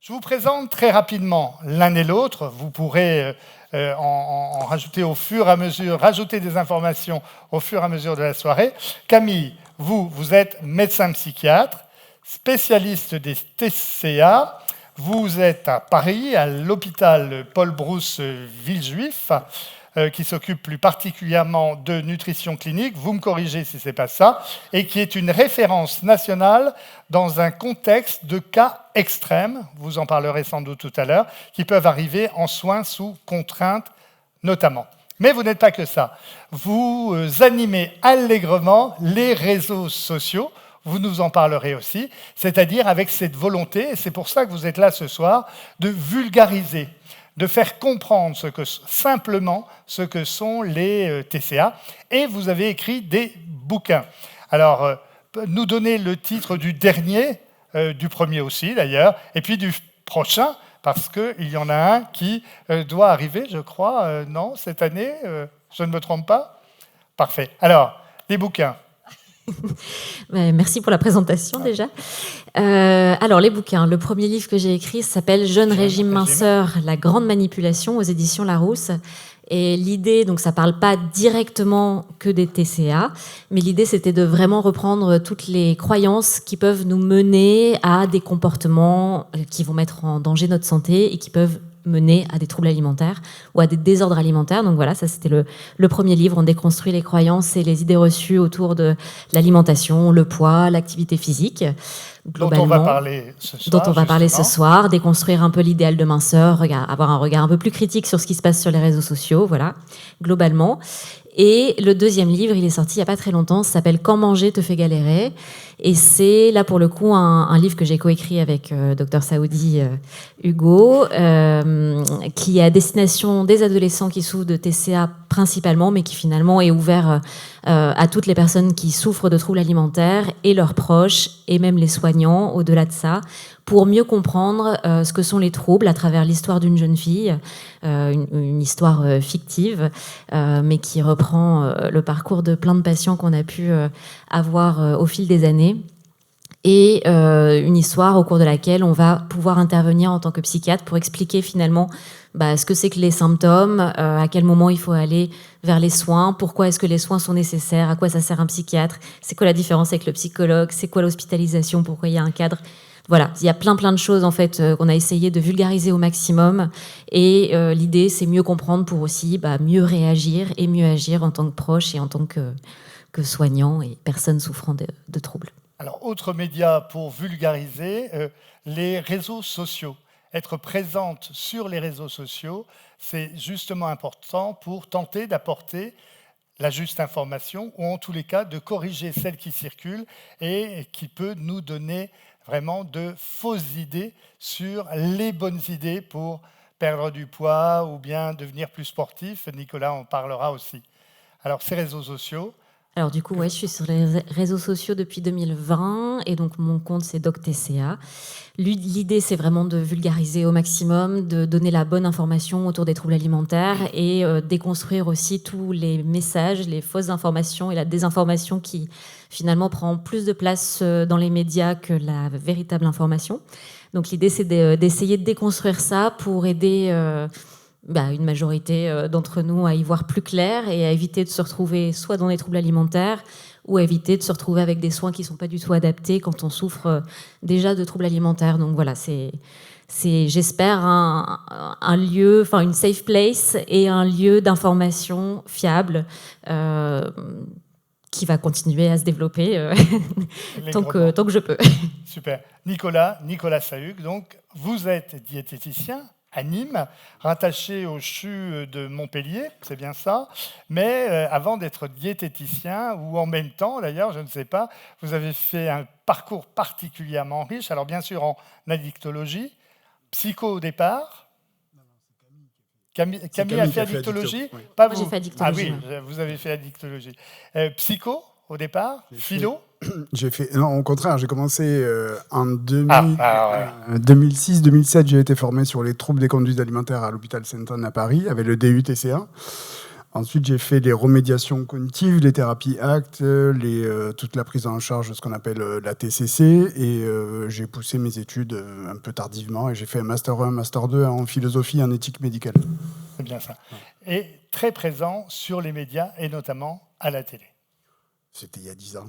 Je vous présente très rapidement l'un et l'autre. Vous pourrez en rajouter au fur et à mesure, rajouter des informations au fur et à mesure de la soirée. Camille, vous êtes médecin psychiatre, spécialiste des TCA. Vous êtes à Paris, à l'hôpital Paul Brousse Villejuif, qui s'occupe plus particulièrement de nutrition clinique, vous me corrigez si ce n'est pas ça, et qui est une référence nationale dans un contexte de cas extrêmes, vous en parlerez sans doute tout à l'heure, qui peuvent arriver en soins sous contrainte notamment. Mais vous n'êtes pas que ça. Vous animez allègrement les réseaux sociaux, vous nous en parlerez aussi, c'est-à-dire avec cette volonté, et c'est pour ça que vous êtes là ce soir, de vulgariser, de faire comprendre simplement ce que sont les TCA. Et vous avez écrit des bouquins. Alors, nous donner le titre du dernier, du premier aussi d'ailleurs, et puis du prochain, parce qu'il y en a un qui doit arriver, je crois, non, cette année, je ne me trompe pas? Parfait. Alors, les bouquins. Merci pour la présentation déjà. Alors les bouquins, le premier livre que j'ai écrit s'appelle Jeune régime minceur, la grande manipulation aux éditions Larousse. Et l'idée, donc ça parle pas directement que des TCA, mais l'idée c'était de vraiment reprendre toutes les croyances qui peuvent nous mener à des comportements qui vont mettre en danger notre santé et qui peuvent mener à des troubles alimentaires ou à des désordres alimentaires. Donc voilà, ça c'était le premier livre. On déconstruit les croyances et les idées reçues autour de l'alimentation, le poids, l'activité physique. Dont on va parler ce soir. Déconstruire un peu l'idéal de minceur, avoir un regard un peu plus critique sur ce qui se passe sur les réseaux sociaux, voilà, globalement. Et le deuxième livre, il est sorti il n'y a pas très longtemps, ça s'appelle Quand manger te fait galérer. Et c'est là pour le coup un livre que j'ai coécrit avec Dr Saoudi Hugo, qui est à destination des adolescents qui souffrent de TCA principalement, mais qui finalement est ouvert à toutes les personnes qui souffrent de troubles alimentaires et leurs proches, et même les soignants au-delà de ça, pour mieux comprendre ce que sont les troubles à travers l'histoire d'une jeune fille, une histoire fictive, mais qui reprend le parcours de plein de patients qu'on a pu avoir au fil des années. Et une histoire au cours de laquelle on va pouvoir intervenir en tant que psychiatre pour expliquer finalement ce que c'est que les symptômes, à quel moment il faut aller vers les soins, pourquoi est-ce que les soins sont nécessaires, à quoi ça sert un psychiatre, c'est quoi la différence avec le psychologue, c'est quoi l'hospitalisation, pourquoi il y a un cadre. Voilà, il y a plein de choses en fait qu'on a essayé de vulgariser au maximum, et l'idée c'est mieux comprendre pour aussi mieux réagir et mieux agir en tant que proche et en tant que soignant et personne souffrant de troubles. Alors, autre média pour vulgariser, les réseaux sociaux. Être présente sur les réseaux sociaux, c'est justement important pour tenter d'apporter la juste information, ou en tous les cas de corriger celle qui circule et qui peut nous donner vraiment de fausses idées sur les bonnes idées pour perdre du poids ou bien devenir plus sportif. Nicolas en parlera aussi. Alors, ces réseaux sociaux... Alors du coup, je suis sur les réseaux sociaux depuis 2020 et donc mon compte c'est DocTCA. L'idée c'est vraiment de vulgariser au maximum, de donner la bonne information autour des troubles alimentaires et déconstruire aussi tous les messages, les fausses informations et la désinformation qui finalement prend plus de place dans les médias que la véritable information. Donc l'idée c'est d'essayer de déconstruire ça pour aider... une majorité d'entre nous à y voir plus clair et à éviter de se retrouver soit dans des troubles alimentaires ou à éviter de se retrouver avec des soins qui ne sont pas du tout adaptés quand on souffre déjà de troubles alimentaires. Donc voilà, c'est j'espère, un lieu, une safe place et un lieu d'information fiable qui va continuer à se développer tant que je peux. Super. Nicolas Sahuc, donc vous êtes diététicien à Nîmes, rattaché au CHU de Montpellier, c'est bien ça. Mais avant d'être diététicien, ou en même temps d'ailleurs, je ne sais pas, vous avez fait un parcours particulièrement riche. Alors bien sûr en addictologie, psycho au départ. Camille a fait addictologie, oui. Pas Moi, vous. J'ai fait addictologie. Ah oui, vous avez fait addictologie. Psycho au départ, philo. Non, au contraire, j'ai commencé en 2006-2007, j'ai été formé sur les troubles des conduites alimentaires à l'hôpital Sainte-Anne à Paris, avec le DU TCA. Ensuite, j'ai fait les remédiations cognitives, les thérapies ACT, toute la prise en charge de ce qu'on appelle la TCC, et j'ai poussé mes études un peu tardivement, et j'ai fait un Master 1, Master 2 en philosophie et en éthique médicale. C'est bien ça. Et très présent sur les médias, et notamment à la télé. C'était il y a 10 ans.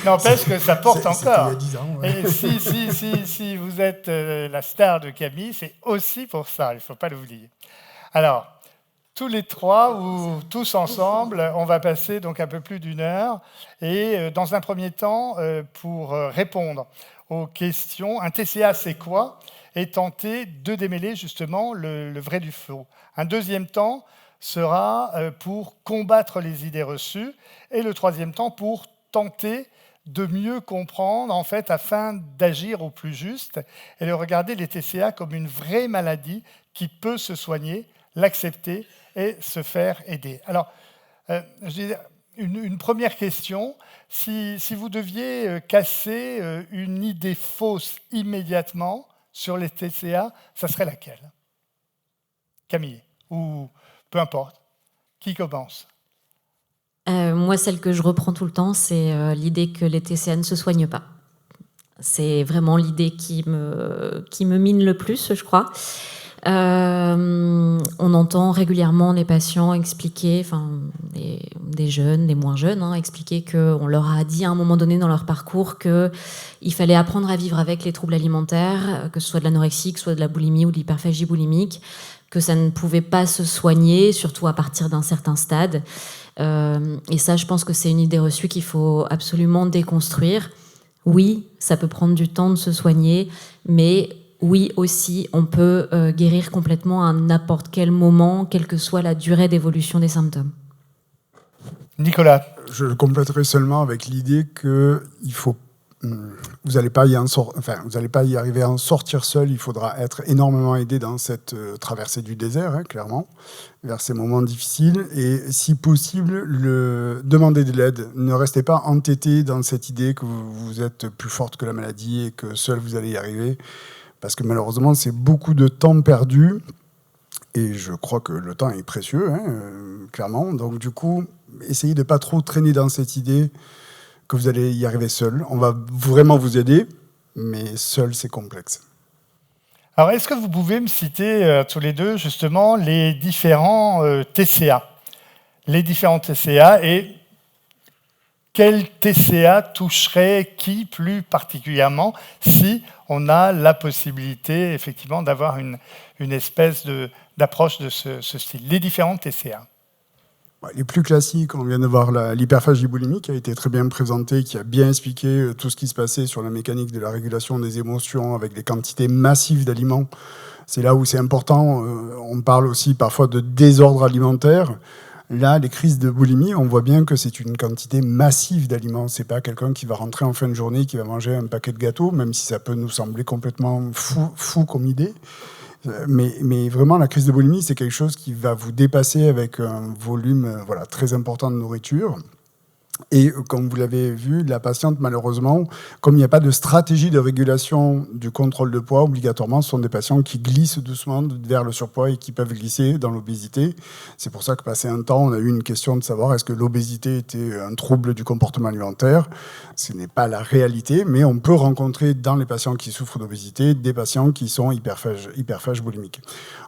N'empêche que ça porte encore. C'était il y a 10 ans, ouais. Et si vous êtes la star de Camille, c'est aussi pour ça, il ne faut pas l'oublier. Alors, tous les trois, ou tous ensemble, on va passer donc un peu plus d'une heure. Et dans un premier temps, pour répondre aux questions, un TCA, c'est quoi? Et tenter de démêler justement le vrai du faux. Un deuxième temps sera pour combattre les idées reçues. Et le troisième temps pour tenter de mieux comprendre, en fait, afin d'agir au plus juste et de regarder les TCA comme une vraie maladie qui peut se soigner, l'accepter et se faire aider. Alors, une première question, si vous deviez casser une idée fausse immédiatement sur les TCA, ça serait laquelle? Camille, ou peu importe, qui commence? Moi, celle que je reprends tout le temps, c'est l'idée que les TCA ne se soignent pas. C'est vraiment l'idée qui me mine le plus, je crois. On entend régulièrement les patients expliquer, enfin des jeunes, des moins jeunes, expliquer qu'on leur a dit à un moment donné dans leur parcours qu'il fallait apprendre à vivre avec les troubles alimentaires, que ce soit de l'anorexie, que ce soit de la boulimie ou de l'hyperphagie boulimique, que ça ne pouvait pas se soigner, surtout à partir d'un certain stade. Et ça, je pense que c'est une idée reçue qu'il faut absolument déconstruire. Oui, ça peut prendre du temps de se soigner, mais oui aussi, on peut guérir complètement à n'importe quel moment, quelle que soit la durée d'évolution des symptômes. Nicolas. Je compléterai seulement avec l'idée que vous n'allez pas y arriver à en sortir seul. Il faudra être énormément aidé dans cette traversée du désert, clairement, vers ces moments difficiles. Et si possible, demandez de l'aide. Ne restez pas entêté dans cette idée que vous êtes plus forte que la maladie et que seul vous allez y arriver. Parce que malheureusement, c'est beaucoup de temps perdu. Et je crois que le temps est précieux, clairement. Donc du coup, essayez de ne pas trop traîner dans cette idée que vous allez y arriver seul. On va vraiment vous aider, mais seul, c'est complexe. Alors, est-ce que vous pouvez me citer tous les deux, justement, les différents TCA? Les différents TCA et quel TCA toucherait qui plus particulièrement si on a la possibilité, effectivement, d'avoir une espèce d'approche de ce style? Les différents TCA. Les plus classiques, on vient de voir l'hyperphagie boulimique qui a été très bien présentée, qui a bien expliqué tout ce qui se passait sur la mécanique de la régulation des émotions avec des quantités massives d'aliments. C'est là où c'est important. On parle aussi parfois de désordre alimentaire. Là, les crises de boulimie, on voit bien que c'est une quantité massive d'aliments. C'est pas quelqu'un qui va rentrer en fin de journée, qui va manger un paquet de gâteaux, même si ça peut nous sembler complètement fou comme idée. Mais vraiment, la crise de boulimie, c'est quelque chose qui va vous dépasser avec un volume très important de nourriture. Et comme vous l'avez vu, la patiente, malheureusement, comme il n'y a pas de stratégie de régulation du contrôle de poids, obligatoirement, ce sont des patients qui glissent doucement vers le surpoids et qui peuvent glisser dans l'obésité. C'est pour ça que, passé un temps, on a eu une question de savoir est-ce que l'obésité était un trouble du comportement alimentaire. Ce n'est pas la réalité, mais on peut rencontrer dans les patients qui souffrent d'obésité des patients qui sont hyperphages boulimiques.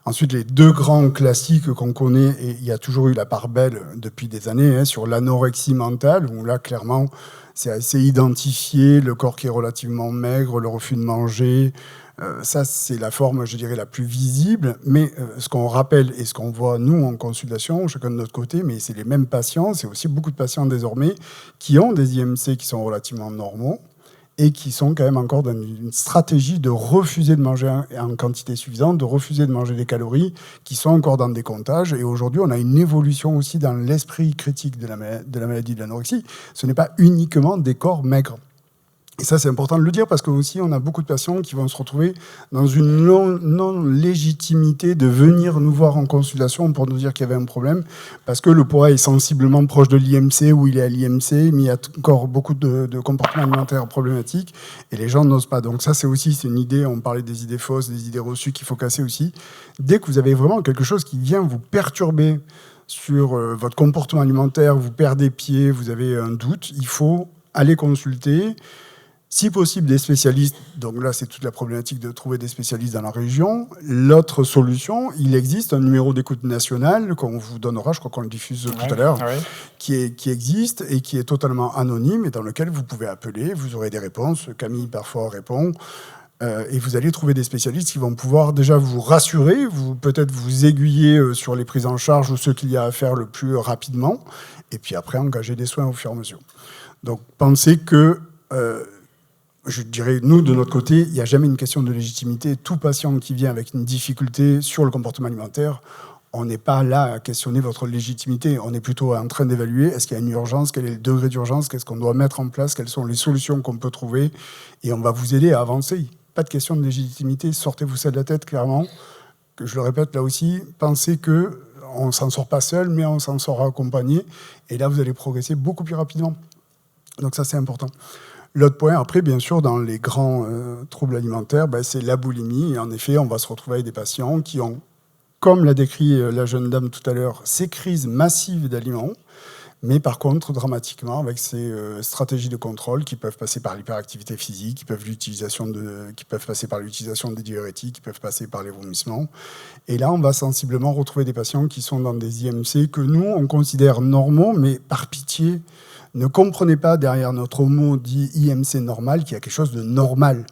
Ensuite, les deux grands classiques qu'on connaît, et il y a toujours eu la part belle depuis des années, sur l'anorexie mentale, où là, clairement, c'est assez identifié, le corps qui est relativement maigre, le refus de manger. Ça, c'est la forme, je dirais, la plus visible. Mais ce qu'on rappelle et ce qu'on voit, nous, en consultation, chacun de notre côté, mais c'est les mêmes patients, c'est aussi beaucoup de patients désormais qui ont des IMC qui sont relativement normaux et qui sont quand même encore dans une stratégie de refuser de manger en quantité suffisante, de refuser de manger des calories, qui sont encore dans des comptages. Et aujourd'hui, on a une évolution aussi dans l'esprit critique de la maladie de l'anorexie. Ce n'est pas uniquement des corps maigres. Et ça, c'est important de le dire parce que aussi, on a beaucoup de patients qui vont se retrouver dans une non-légitimité de venir nous voir en consultation pour nous dire qu'il y avait un problème parce que le poids est sensiblement proche de l'IMC ou il est à l'IMC, mais il y a encore beaucoup de comportements alimentaires problématiques et les gens n'osent pas. Donc ça, c'est une idée, on parlait des idées fausses, des idées reçues qu'il faut casser aussi. Dès que vous avez vraiment quelque chose qui vient vous perturber sur votre comportement alimentaire, vous perdez pied, vous avez un doute, il faut aller consulter. Si possible, des spécialistes. Donc là, c'est toute la problématique de trouver des spécialistes dans la région. L'autre solution, il existe un numéro d'écoute national qu'on vous donnera, je crois qu'on le diffuse tout à l'heure, qui existe et qui est totalement anonyme et dans lequel vous pouvez appeler, vous aurez des réponses. Camille, parfois, répond. Et vous allez trouver des spécialistes qui vont pouvoir déjà vous rassurer, peut-être vous aiguiller sur les prises en charge ou ce qu'il y a à faire le plus rapidement, et puis après, engager des soins au fur et à mesure. Donc, pensez que... je dirais, nous, de notre côté, il n'y a jamais une question de légitimité. Tout patient qui vient avec une difficulté sur le comportement alimentaire, on n'est pas là à questionner votre légitimité. On est plutôt en train d'évaluer est-ce qu'il y a une urgence, quel est le degré d'urgence, qu'est-ce qu'on doit mettre en place, quelles sont les solutions qu'on peut trouver. Et on va vous aider à avancer. Pas de question de légitimité. Sortez-vous ça de la tête, clairement. Que je le répète là aussi, pensez qu'on ne s'en sort pas seul, mais on s'en sort accompagné. Et là, vous allez progresser beaucoup plus rapidement. Donc ça, c'est important. L'autre point, après, bien sûr, dans les grands troubles alimentaires, c'est la boulimie. Et en effet, on va se retrouver avec des patients qui ont, comme l'a décrit la jeune dame tout à l'heure, ces crises massives d'aliments, mais par contre, dramatiquement, avec ces stratégies de contrôle qui peuvent passer par l'hyperactivité physique, qui peuvent passer par l'utilisation des diurétiques, qui peuvent passer par les vomissements. Et là, on va sensiblement retrouver des patients qui sont dans des IMC que nous, on considère normaux, mais par pitié, ne comprenez pas derrière notre mot dit IMC normal qu'il y a quelque chose de normal.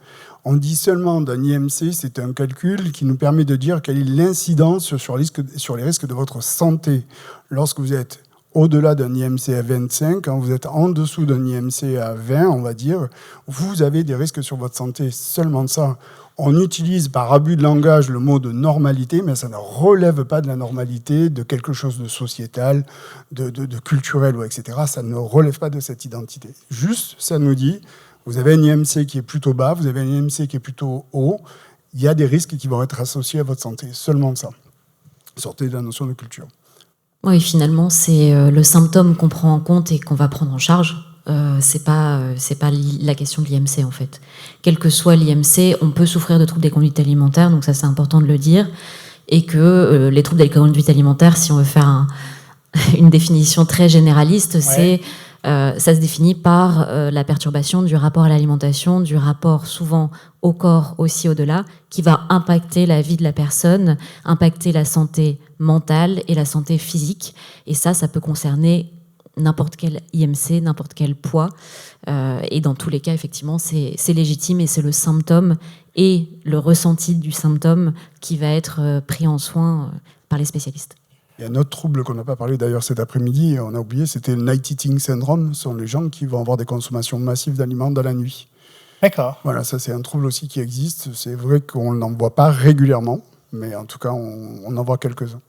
On dit seulement d'un IMC, c'est un calcul qui nous permet de dire quelle est l'incidence sur les risques de votre santé. Lorsque vous êtes au-delà d'un IMC à 25, quand vous êtes en dessous d'un IMC à 20, on va dire, vous avez des risques sur votre santé. Seulement ça. On utilise par abus de langage le mot de normalité, mais ça ne relève pas de la normalité, de quelque chose de sociétal, de culturel, etc. Ça ne relève pas de cette identité. Juste, ça nous dit, vous avez un IMC qui est plutôt bas, vous avez un IMC qui est plutôt haut, il y a des risques qui vont être associés à votre santé. Seulement ça. Sortez de la notion de culture. Oui, finalement, c'est le symptôme qu'on prend en compte et qu'on va prendre en charge. C'est pas la question de l'IMC, en fait. Quel que soit l'IMC, on peut souffrir de troubles des conduites alimentaires, donc ça, c'est important de le dire. Et que les troubles des conduites alimentaires, si on veut faire une définition très généraliste, ça se définit par la perturbation du rapport à l'alimentation, du rapport souvent au corps, aussi au-delà, qui va impacter la vie de la personne, impacter la santé mentale et la santé physique. Et ça peut concerner n'importe quel IMC, n'importe quel poids. Et dans tous les cas, effectivement, c'est légitime et c'est le symptôme et le ressenti du symptôme qui va être pris en soin par les spécialistes. Il y a un autre trouble qu'on n'a pas parlé d'ailleurs cet après-midi, on a oublié, c'était le night eating syndrome. Ce sont les gens qui vont avoir des consommations massives d'aliments dans la nuit. D'accord. Voilà, ça c'est un trouble aussi qui existe. C'est vrai qu'on n'en voit pas régulièrement, mais en tout cas, on en voit quelques-uns.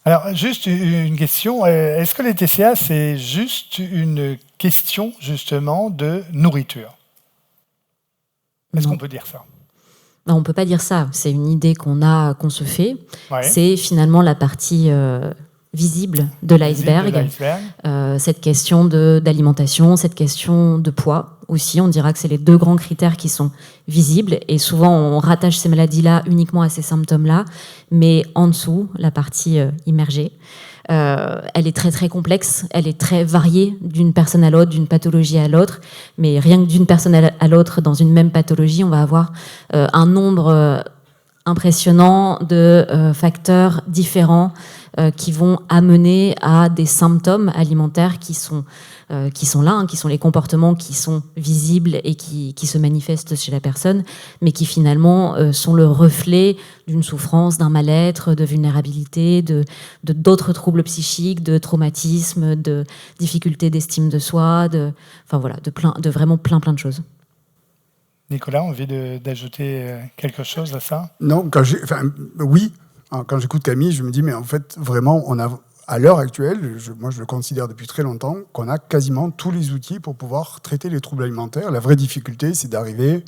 Alors, juste une question. Est-ce que les TCA, c'est juste une question, justement, de nourriture ? Est-ce qu'on peut dire ça ? Non, on ne peut pas dire ça. C'est une idée qu'on se fait. Ouais. C'est finalement la partie visible de l'iceberg. Cette question d'alimentation, cette question de poids aussi. On dira que c'est les deux grands critères qui sont visibles. Et souvent, on rattache ces maladies-là uniquement à ces symptômes-là. Mais en dessous, la partie immergée, elle est très très complexe, elle est très variée d'une personne à l'autre, d'une pathologie à l'autre, mais rien que d'une personne à l'autre dans une même pathologie, on va avoir un nombre impressionnant de facteurs différents qui vont amener à des symptômes alimentaires qui sont là, qui sont les comportements qui sont visibles et qui se manifestent chez la personne, mais qui finalement sont le reflet d'une souffrance, d'un mal-être, de vulnérabilité, d'autres troubles psychiques, de traumatismes, de difficultés d'estime de soi, de vraiment plein de choses. Nicolas, envie d'ajouter quelque chose à ça ? Non, oui. Quand j'écoute Camille, je me dis, mais en fait, vraiment, on a à l'heure actuelle, moi je le considère depuis très longtemps, qu'on a quasiment tous les outils pour pouvoir traiter les troubles alimentaires. La vraie difficulté, c'est d'arriver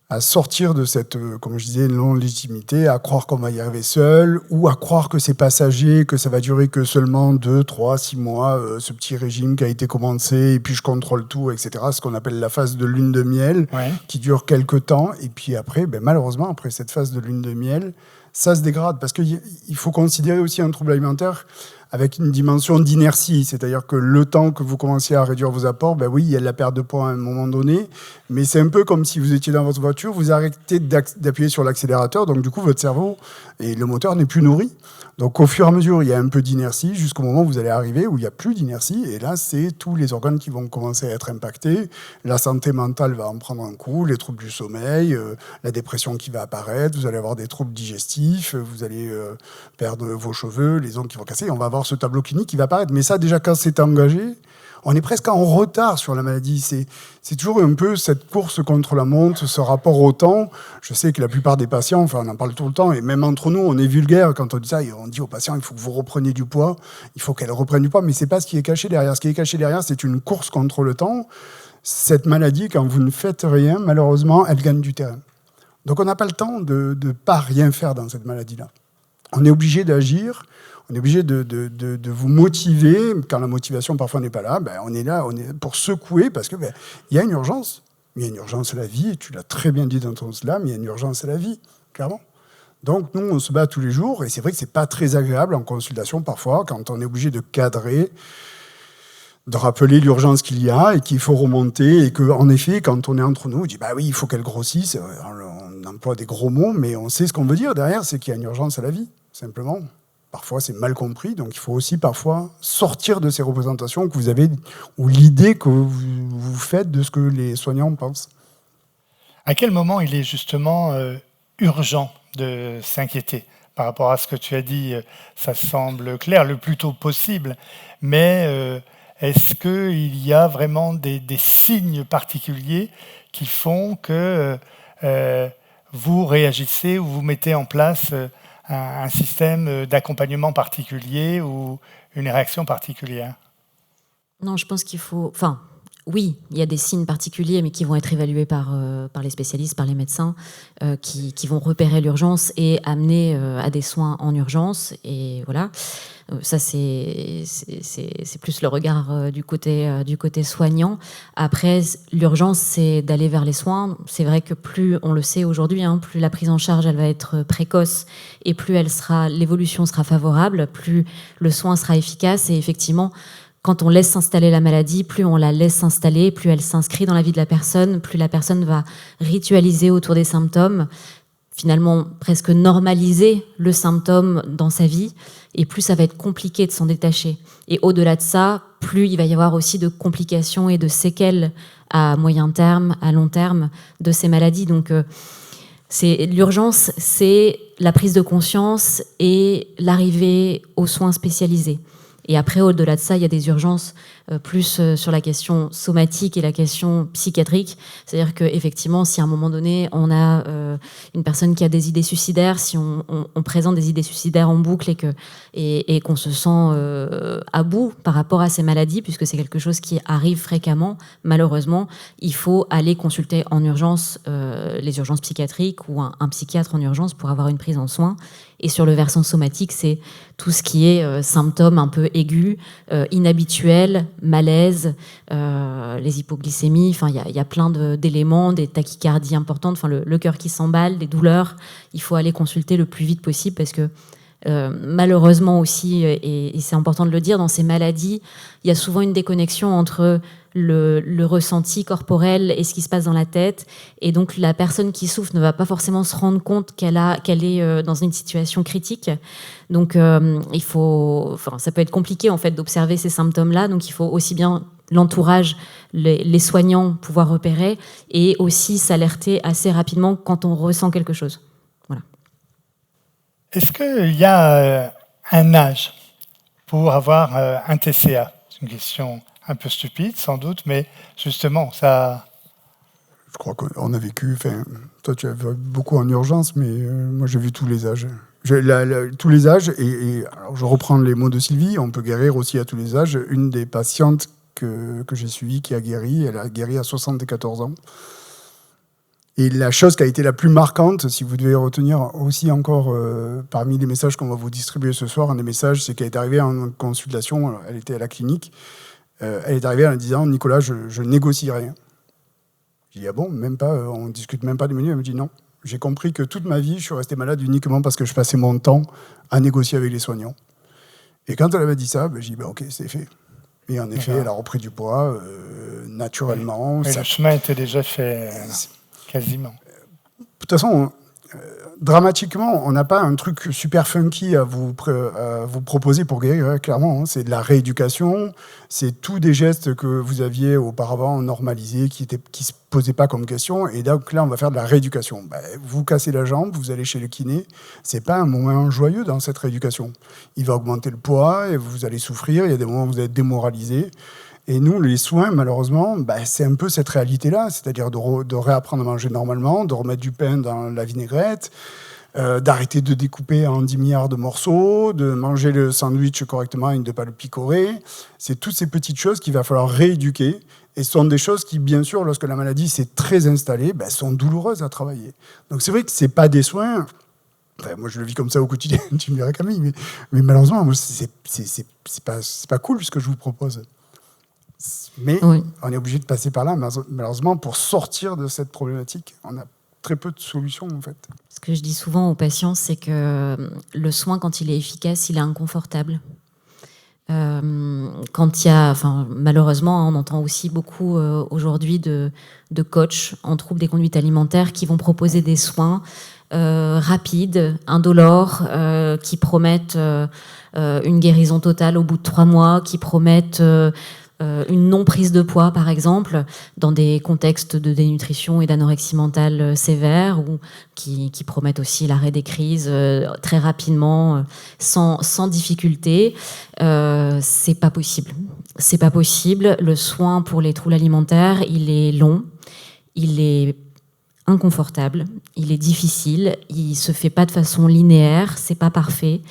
à sortir de cette, comme je disais, non-légitimité, à croire qu'on va y arriver seul, ou à croire que c'est passager, que ça va durer que seulement 2, 3, 6 mois, ce petit régime qui a été commencé, et puis je contrôle tout, etc. Ce qu'on appelle la phase de lune de miel, qui dure quelques temps, et puis après, malheureusement, après cette phase de lune de miel, ça se dégrade, parce qu'il faut considérer aussi un trouble alimentaire avec une dimension d'inertie, c'est-à-dire que le temps que vous commenciez à réduire vos apports, oui, il y a de la perte de poids à un moment donné, mais c'est un peu comme si vous étiez dans votre voiture, vous arrêtez d'appuyer sur l'accélérateur, donc du coup, votre cerveau et le moteur n'est plus nourri. Donc au fur et à mesure, il y a un peu d'inertie jusqu'au moment où vous allez arriver où il n'y a plus d'inertie, et là, c'est tous les organes qui vont commencer à être impactés, la santé mentale va en prendre un coup, les troubles du sommeil, la dépression qui va apparaître, vous allez avoir des troubles digestifs, vous allez perdre vos cheveux, les ongles qui vont casser, on va avoir ce tableau clinique qui va apparaître. Mais ça, déjà, quand c'est engagé, on est presque en retard sur la maladie. C'est toujours un peu cette course contre la montre, ce rapport au temps. Je sais que la plupart des patients, on en parle tout le temps, et même entre nous, on est vulgaire quand on dit ça. On dit aux patients, il faut que vous repreniez du poids, il faut qu'elle reprenne du poids, mais c'est pas ce qui est caché derrière. Ce qui est caché derrière, c'est une course contre le temps. Cette maladie, quand vous ne faites rien, malheureusement, elle gagne du terrain. Donc on n'a pas le temps de ne pas rien faire dans cette maladie-là. On est obligé d'agir. On est obligé de vous motiver. Quand la motivation parfois n'est pas là, on est là pour secouer parce que y a une urgence. Il y a une urgence à la vie, et tu l'as très bien dit dans ton slam, il y a une urgence à la vie, clairement. Donc nous, on se bat tous les jours, et c'est vrai que c'est pas très agréable en consultation parfois, quand on est obligé de cadrer, de rappeler l'urgence qu'il y a et qu'il faut remonter, et qu'en effet, quand on est entre nous, on dit oui, il faut qu'elle grossisse, on emploie des gros mots, mais on sait ce qu'on veut dire derrière, c'est qu'il y a une urgence à la vie, simplement. Parfois, c'est mal compris, donc il faut aussi parfois sortir de ces représentations que vous avez, ou l'idée que vous faites de ce que les soignants pensent. À quel moment il est justement urgent de s'inquiéter? Par rapport à ce que tu as dit, ça semble clair, le plus tôt possible, mais est-ce qu'il y a vraiment des signes particuliers qui font que vous réagissez ou vous mettez en place un système d'accompagnement particulier ou une réaction particulière? Non, je pense qu'il faut... Enfin, oui, il y a des signes particuliers, mais qui vont être évalués par les spécialistes, par les médecins, qui vont repérer l'urgence et amener à des soins en urgence. Et voilà. Ça, c'est plus le regard du côté soignant. Après, l'urgence, c'est d'aller vers les soins. C'est vrai que plus, on le sait aujourd'hui, plus la prise en charge, elle va être précoce et plus l'évolution sera favorable, plus le soin sera efficace. Et effectivement, quand on laisse s'installer la maladie, plus on la laisse s'installer, plus elle s'inscrit dans la vie de la personne, plus la personne va ritualiser autour des symptômes, finalement presque normaliser le symptôme dans sa vie, et plus ça va être compliqué de s'en détacher. Et au-delà de ça, plus il va y avoir aussi de complications et de séquelles à moyen terme, à long terme de ces maladies. Donc l'urgence, c'est la prise de conscience et l'arrivée aux soins spécialisés. Et après, au-delà de ça, il y a des urgences plus sur la question somatique et la question psychiatrique. C'est-à-dire qu'effectivement, si à un moment donné, on a une personne qui a des idées suicidaires, si on présente des idées suicidaires en boucle et qu'on se sent à bout par rapport à ces maladies, puisque c'est quelque chose qui arrive fréquemment, malheureusement, il faut aller consulter en urgence les urgences psychiatriques ou un psychiatre en urgence pour avoir une prise en soins. Et sur le versant somatique, c'est tout ce qui est symptômes un peu aigus, inhabituels, malaise, les hypoglycémies. Enfin, il y a plein d'éléments, des tachycardies importantes, enfin le cœur qui s'emballe, des douleurs. Il faut aller consulter le plus vite possible parce que malheureusement aussi, et c'est important de le dire, dans ces maladies, il y a souvent une déconnexion entre le ressenti corporel et ce qui se passe dans la tête. Et donc, la personne qui souffre ne va pas forcément se rendre compte qu'elle est dans une situation critique. Donc, ça peut être compliqué en fait d'observer ces symptômes-là. Donc, il faut aussi bien l'entourage, les soignants pouvoir repérer et aussi s'alerter assez rapidement quand on ressent quelque chose. Voilà. Est-ce qu'il y a un âge pour avoir un TCA? C'est une question un peu stupide, sans doute, mais justement, ça... Je crois qu'on a vécu... Toi, tu as vu beaucoup en urgence, mais moi, j'ai vu tous les âges. Tous les âges, alors je reprends les mots de Sylvie, on peut guérir aussi à tous les âges. Une des patientes que j'ai suivie qui a guéri, elle a guéri à 74 ans. Et la chose qui a été la plus marquante, si vous devez retenir aussi encore parmi les messages qu'on va vous distribuer ce soir, un des messages, c'est qu'elle est arrivée en consultation, elle était à la clinique, elle est arrivée en disant « Nicolas, je négocie rien ». J'ai dit « Ah bon, même pas, on discute même pas du menu ?» Elle me dit « Non, j'ai compris que toute ma vie, je suis resté malade uniquement parce que je passais mon temps à négocier avec les soignants. » Et quand elle avait dit ça, j'ai dit « Ok, c'est fait ». Et en effet, elle a repris du poids naturellement. Oui. Et le chemin était déjà fait, quasiment. De toute façon, dramatiquement, on n'a pas un truc super funky à vous proposer pour guérir, clairement. Hein. C'est de la rééducation, c'est tous des gestes que vous aviez auparavant normalisés, qui se posaient pas comme question. Et donc là, on va faire de la rééducation. Vous cassez la jambe, vous allez chez le kiné. C'est pas un moment joyeux dans cette rééducation. Il va augmenter le poids et vous allez souffrir. Il y a des moments où vous êtes démoralisé. Et nous, les soins, malheureusement, c'est un peu cette réalité-là, c'est-à-dire de réapprendre à manger normalement, de remettre du pain dans la vinaigrette, d'arrêter de découper en 10 milliards de morceaux, de manger le sandwich correctement et de ne pas le picorer. C'est toutes ces petites choses qu'il va falloir rééduquer. Et ce sont des choses qui, bien sûr, lorsque la maladie s'est très installée, sont douloureuses à travailler. Donc c'est vrai que ce n'est pas des soins... Enfin, moi, je le vis comme ça au quotidien, tu me dirais Camille, mais malheureusement, moi, c'est pas cool ce que je vous propose. Mais oui, on est obligé de passer par là, malheureusement, pour sortir de cette problématique. On a très peu de solutions, en fait. Ce que je dis souvent aux patients, c'est que le soin, quand il est efficace, il est inconfortable. Quand il y a, malheureusement, on entend aussi beaucoup aujourd'hui de coachs en troubles des conduites alimentaires qui vont proposer des soins rapides, indolores, qui promettent une guérison totale au bout de 3 mois, qui promettent... une non-prise de poids, par exemple, dans des contextes de dénutrition et d'anorexie mentale sévère, ou qui promettent aussi l'arrêt des crises très rapidement, sans difficulté. C'est pas possible. C'est pas possible. Le soin pour les troubles alimentaires, il est long, il est inconfortable, il est difficile, il se fait pas de façon linéaire, c'est pas parfait.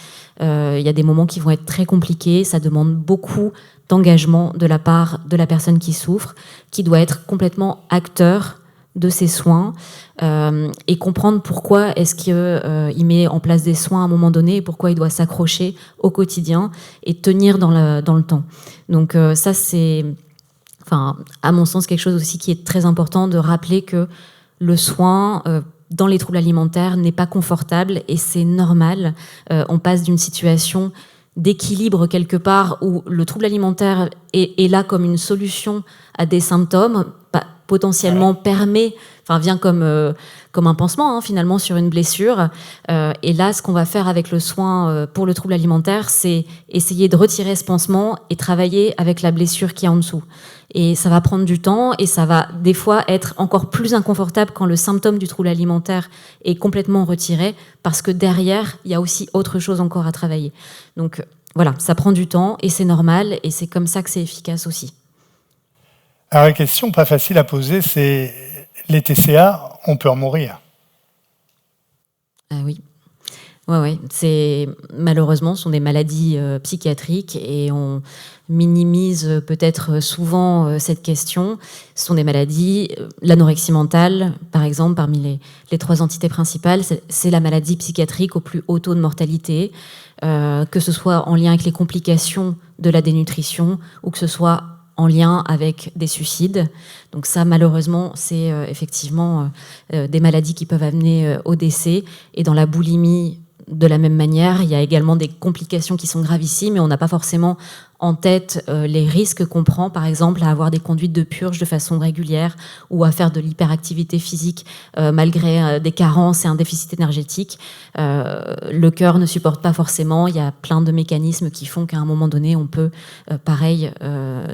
Il y a des moments qui vont être très compliqués, ça demande beaucoup d'engagement de la part de la personne qui souffre, qui doit être complètement acteur de ses soins et comprendre pourquoi est-ce qu'il met en place des soins à un moment donné et pourquoi il doit s'accrocher au quotidien et tenir dans le temps. Donc ça, c'est, à mon sens, quelque chose aussi qui est très important de rappeler que le soin dans les troubles alimentaires n'est pas confortable et c'est normal. On passe d'une situation d'équilibre quelque part où le trouble alimentaire est là comme une solution à des symptômes, potentiellement vient comme un pansement finalement sur une blessure. Et là, ce qu'on va faire avec le soin pour le trouble alimentaire, c'est essayer de retirer ce pansement et travailler avec la blessure qui est en dessous. Et ça va prendre du temps et ça va des fois être encore plus inconfortable quand le symptôme du trouble alimentaire est complètement retiré parce que derrière, il y a aussi autre chose encore à travailler. Donc voilà, ça prend du temps et c'est normal et c'est comme ça que c'est efficace aussi. Alors la question pas facile à poser, c'est les TCA, on peut en mourir. Ah oui. Ouais. Malheureusement, ce sont des maladies psychiatriques et on minimise peut-être souvent cette question. Ce sont des maladies, l'anorexie mentale, par exemple, parmi les 3 entités principales, c'est la maladie psychiatrique au plus haut taux de mortalité, que ce soit en lien avec les complications de la dénutrition ou que ce soit en lien avec des suicides. Donc ça, malheureusement, c'est effectivement des maladies qui peuvent amener au décès. Et dans la boulimie, de la même manière, il y a également des complications qui sont gravissimes, mais on n'a pas forcément en tête les risques qu'on prend, par exemple, à avoir des conduites de purge de façon régulière ou à faire de l'hyperactivité physique malgré des carences et un déficit énergétique. Le cœur ne supporte pas forcément. Il y a plein de mécanismes qui font qu'à un moment donné, on peut,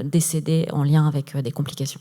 décéder en lien avec des complications.